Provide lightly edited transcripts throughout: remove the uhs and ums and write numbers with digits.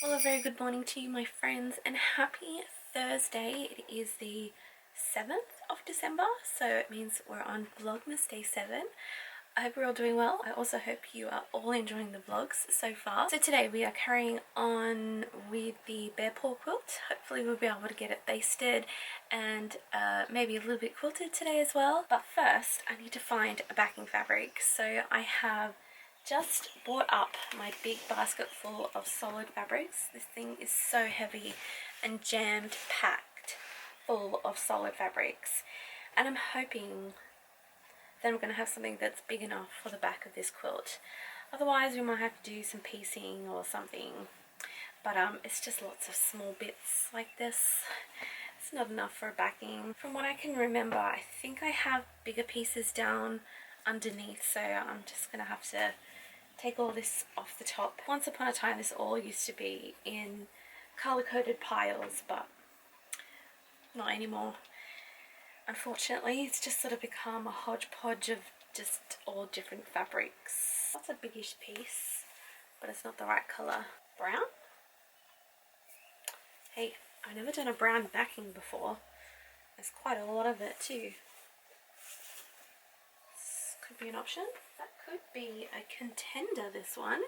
Well, a very good morning to you, my friends, and happy Thursday. It is the 7th of December, so it means we're on Vlogmas Day 7. I hope we're all doing well. I also hope you are all enjoying the vlogs so far. So today we are carrying on with the Bear Paw quilt. Hopefully we'll be able to get it basted and maybe a little bit quilted today as well. But first I need to find a backing fabric. So I have just bought up my big basket full of solid fabrics. This thing is so heavy and jammed packed full of solid fabrics, and I'm hoping that I'm going to have something that's big enough for the back of this quilt. Otherwise we might have to do some piecing or something, but it's just lots of small bits like this. It's not enough for a backing. From what I can remember, I think I have bigger pieces down underneath, so I'm just going to have to take all this off the top. Once upon a time this all used to be in colour-coded piles, but not anymore. Unfortunately, it's just sort of become a hodgepodge of just all different fabrics. That's a biggish piece, but it's not the right colour. Brown? Hey, I've never done a brown backing before. There's quite a lot of it too. This could be an option. That could be a contender, this one.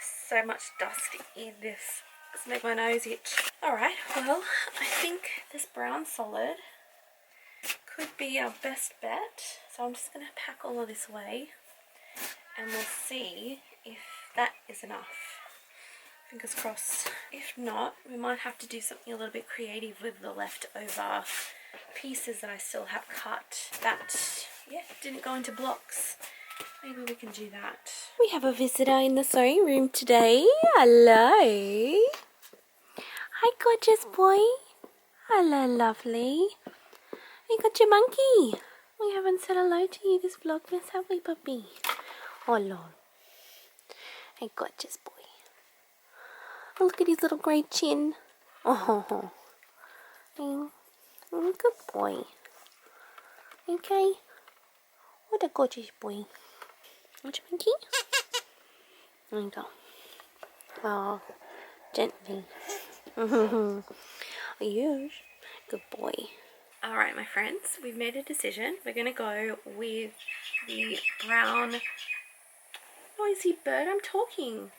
So much dust in this. It's made my nose itch. Alright, well, I think this brown solid could be our best bet. So I'm just going to pack all of this away and we'll see if that is enough. Fingers crossed. If not, we might have to do something a little bit creative with the leftover pieces that I still have cut that, yeah, didn't go into blocks. Maybe we can do that. We have a visitor in the sewing room today. Hello. Hi, gorgeous boy. Hello, lovely. You got your monkey. We haven't said hello to you this vlogmas, have we, puppy? Oh, Lord. Hey, gorgeous boy. Oh, look at his little grey chin. Oh, good boy. Okay. What a gorgeous boy. Want your monkey? There you go. Oh, gently. Yes. Good boy. Alright, my friends, we've made a decision. We're going to go with the brown noisy bird. I'm talking.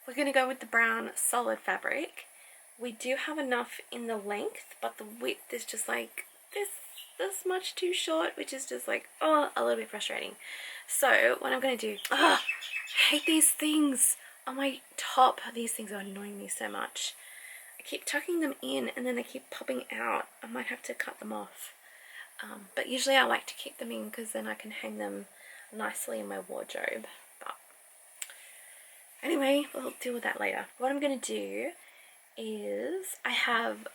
We're going to go with the brown solid fabric. We do have enough in the length, but the width is just like this much too short, which is just like, oh, a little bit frustrating. So what I'm going to do, I hate these things on my top. These things are annoying me so much. I keep tucking them in and then they keep popping out. I might have to cut them off. But usually I like to keep them in because then I can hang them nicely in my wardrobe. But anyway, we'll deal with that later. What I'm going to do is I have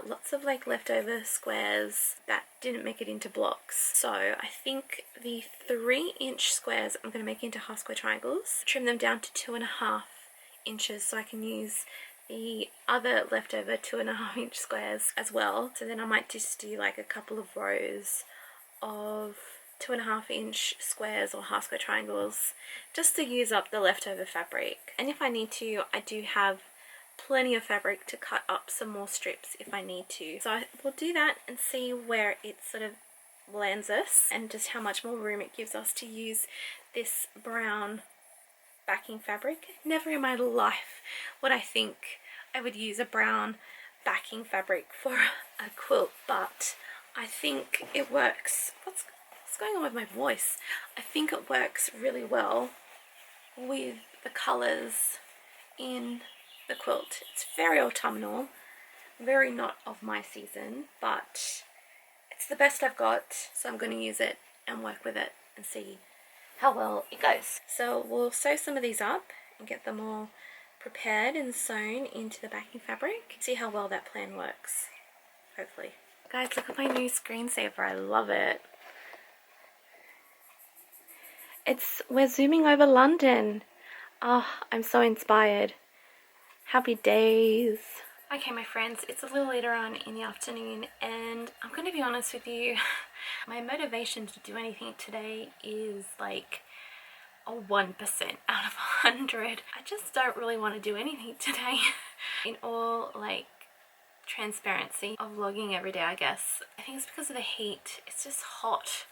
lots of like leftover squares that didn't make it into blocks. So I think the 3-inch squares I'm going to make into half square triangles. Trim them down to 2.5 inches so I can use the other leftover 2.5-inch squares as well. So then I might just do like a couple of rows of 2.5-inch squares or half square triangles just to use up the leftover fabric. And if I need to, I do have plenty of fabric to cut up some more strips if I need to. So I will do that and see where it sort of lands us and just how much more room it gives us to use this brown backing fabric. Never in my life would I think I would use a brown backing fabric for a quilt, but I think it works. What's going on with my voice? I think it works really well with the colours in the quilt. It's very autumnal, very not of my season, but it's the best I've got, so I'm going to use it and work with it and see how well it goes. So we'll sew some of these up and get them all prepared and sewn into the backing fabric. See how well that plan works, hopefully. Guys, look at my new screensaver. I love it. We're zooming over London. Oh, I'm so inspired. Happy days. Okay, my friends, it's a little later on in the afternoon and I'm going to be honest with you, my motivation to do anything today is like a 1% out of 100. I just don't really want to do anything today. In all like transparency of vlogging every day, I guess. I think it's because of the heat. It's just hot.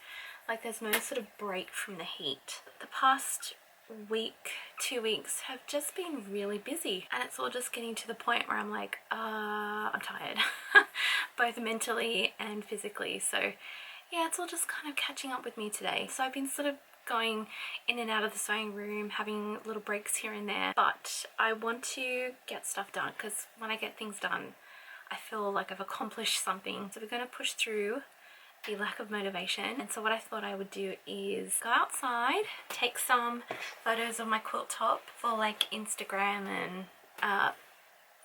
Like there's no sort of break from the heat. The past week, 2 weeks have just been really busy, and it's all just getting to the point where I'm like, I'm tired. Both mentally and physically. So yeah, it's all just kind of catching up with me today. So I've been sort of going in and out of the sewing room, having little breaks here and there, but I want to get stuff done because when I get things done I feel like I've accomplished something. So we're going to push through the lack of motivation. And so what I thought I would do is go outside, take some photos of my quilt top for like Instagram and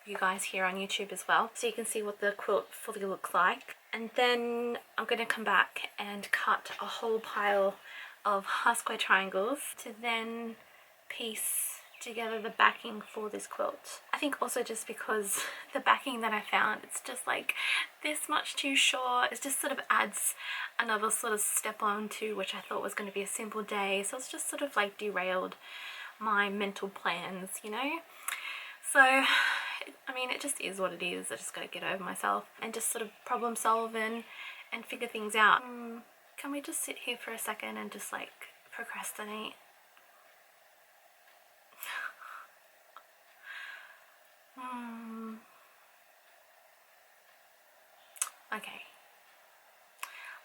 you guys here on YouTube as well, so you can see what the quilt fully looks like. And then I'm going to come back and cut a whole pile of half square triangles to then piece together the backing for this quilt. I think also just because the backing that I found, it's just like this much too short. It just sort of adds another sort of step on to which I thought was going to be a simple day, so it's just sort of like derailed my mental plans, you know. So I mean, it just is what it is. I just got to get over myself and just sort of problem solve and figure things out. Can we just sit here for a second and just like procrastinate? Okay,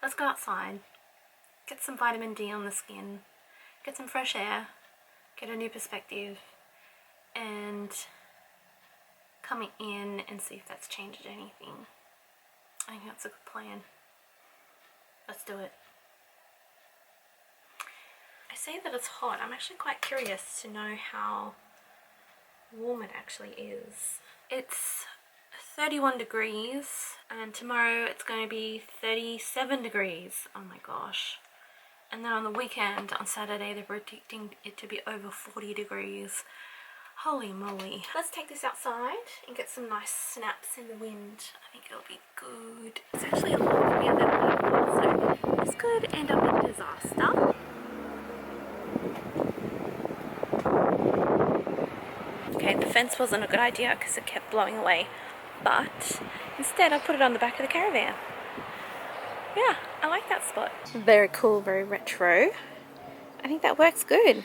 let's go outside, get some vitamin D on the skin, get some fresh air, get a new perspective, and coming in and see if that's changed anything. I think that's a good plan. Let's do it. I say that it's hot. I'm actually quite curious to know how warm it actually is. It's 31 degrees and tomorrow it's going to be 37 degrees. Oh my gosh. And then on the weekend, on Saturday, they're predicting it to be over 40 degrees. Holy moly. Let's take this outside and get some nice snaps in the wind. I think it'll be good. It's actually a lot heavier than what I thought, so this could end up in disaster. Okay, the fence wasn't a good idea because it kept blowing away, but instead I put it on the back of the caravan. Yeah, I like that spot. Very cool, very retro. I think that works good.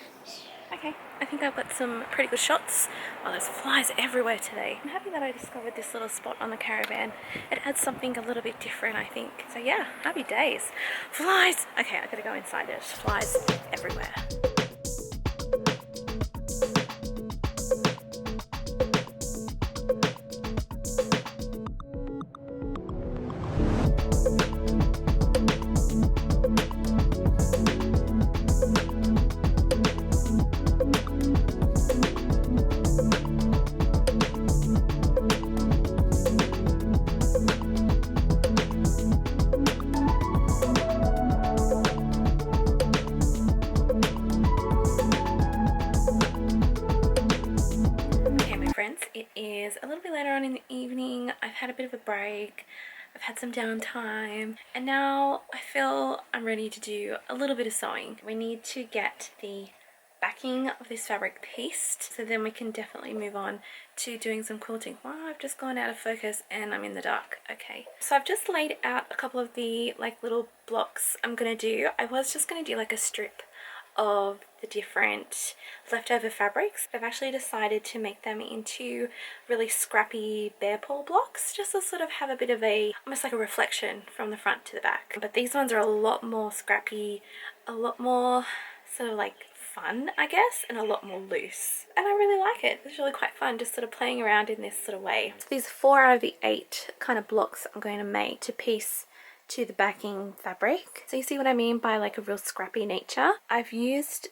Okay, I think I've got some pretty good shots. Oh, there's flies everywhere today. I'm happy that I discovered this little spot on the caravan. It adds something a little bit different, I think. So yeah, happy days. Flies! Okay, I gotta go inside. There's flies everywhere. It is a little bit later on in the evening. I've had a bit of a break, I've had some downtime, and now I feel I'm ready to do a little bit of sewing. We need to get the backing of this fabric pieced, so then we can definitely move on to doing some quilting. Wow, I've just gone out of focus and I'm in the dark. Okay, so I've just laid out a couple of the like little blocks I'm gonna do. I was just gonna do like a strip of the different leftover fabrics. I've actually decided to make them into really scrappy Bear Paw blocks, just to sort of have a bit of a, almost like a reflection from the front to the back. But these ones are a lot more scrappy, a lot more sort of like fun, I guess, and a lot more loose. And I really like it. It's really quite fun just sort of playing around in this sort of way. So these 4 out of the 8 kind of blocks I'm going to make to piece to the backing fabric. So you see what I mean by like a real scrappy nature. I've used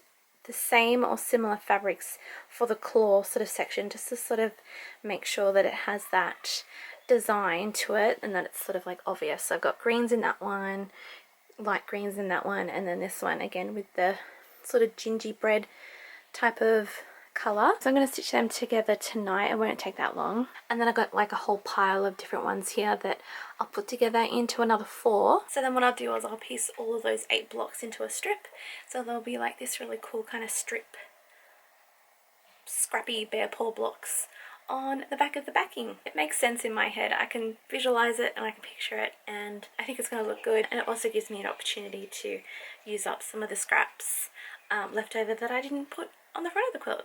the same or similar fabrics for the claw sort of section, just to sort of make sure that it has that design to it and that it's sort of like obvious. So I've got greens in that one, light greens in that one, and then this one again with the sort of gingerbread type of colour. So I'm going to stitch them together tonight. It won't take that long. And then I've got like a whole pile of different ones here that I'll put together into another 4. So then what I'll do is I'll piece all of those 8 blocks into a strip. So there'll be like this really cool kind of strip, scrappy Bear Paw blocks on the back of the backing. It makes sense in my head. I can visualize it and I can picture it, and I think it's going to look good. And it also gives me an opportunity to use up some of the scraps left over that I didn't put on the front of the quilt.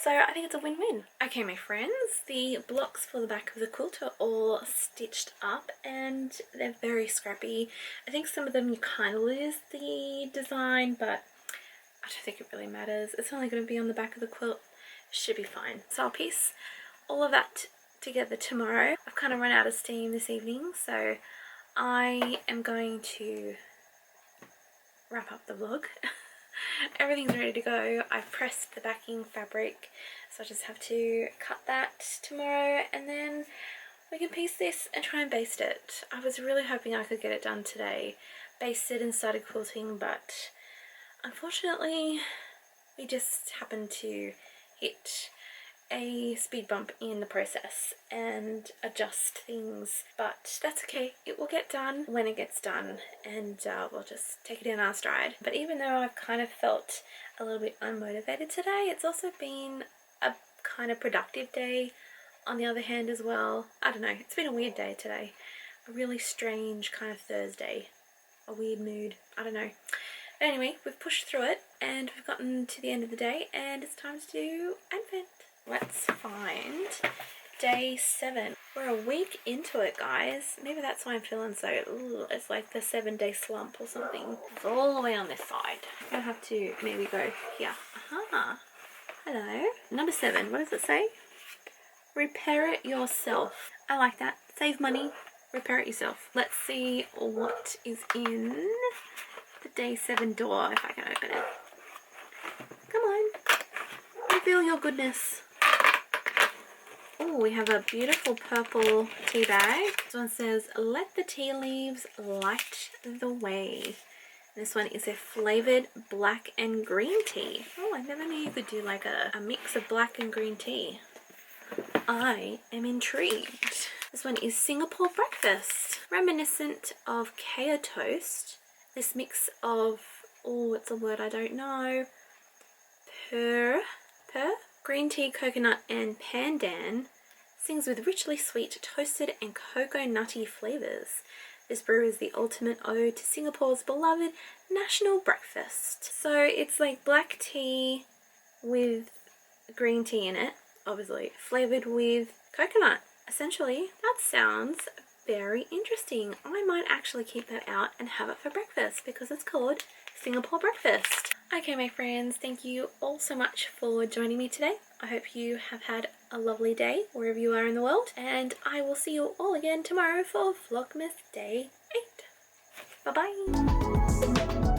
So I think it's a win-win. Okay, my friends, the blocks for the back of the quilt are all stitched up and they're very scrappy. I think some of them you kind of lose the design, but I don't think it really matters. It's only going to be on the back of the quilt. Should be fine. So I'll piece all of that together tomorrow. I've kind of run out of steam this evening, so I am going to wrap up the vlog. Everything's ready to go. I've pressed the backing fabric, so I just have to cut that tomorrow and then we can piece this and try and baste it. I was really hoping I could get it done today, baste it and started quilting, but unfortunately we just happened to hit a speed bump in the process and adjust things, but that's okay. It will get done when it gets done, and we'll just take it in our stride. But even though I've kind of felt a little bit unmotivated today, it's also been a kind of productive day on the other hand as well. I don't know, it's been a weird day today, a really strange kind of Thursday, a weird mood, I don't know. But anyway, we've pushed through it and we've gotten to the end of the day and it's time to do Advent. Let's find day 7. We're a week into it, guys. Maybe that's why I'm feeling so, it's like the 7-day slump or something. It's all the way on this side. I'm gonna have to maybe go here. Aha. Hello. Number 7, what does it say? Repair it yourself. I like that. Save money, repair it yourself. Let's see what is in the day 7 door, if I can open it. Come on. Reveal your goodness. Oh, we have a beautiful purple tea bag. This one says, let the tea leaves light the way. This one is a flavoured black and green tea. Oh, I never knew you could do like a mix of black and green tea. I am intrigued. This one is Singapore breakfast. Reminiscent of kaya toast. This mix of, oh, it's a word I don't know. Green tea, coconut and pandan sings with richly sweet toasted and cocoa nutty flavours. This brew is the ultimate ode to Singapore's beloved national breakfast. So it's like black tea with green tea in it, obviously, flavoured with coconut. Essentially, that sounds very interesting. I might actually keep that out and have it for breakfast because it's called Singapore breakfast. Okay, my friends, thank you all so much for joining me today. I hope you have had a lovely day wherever you are in the world, and I will see you all again tomorrow for Vlogmas Day 8. Bye-bye!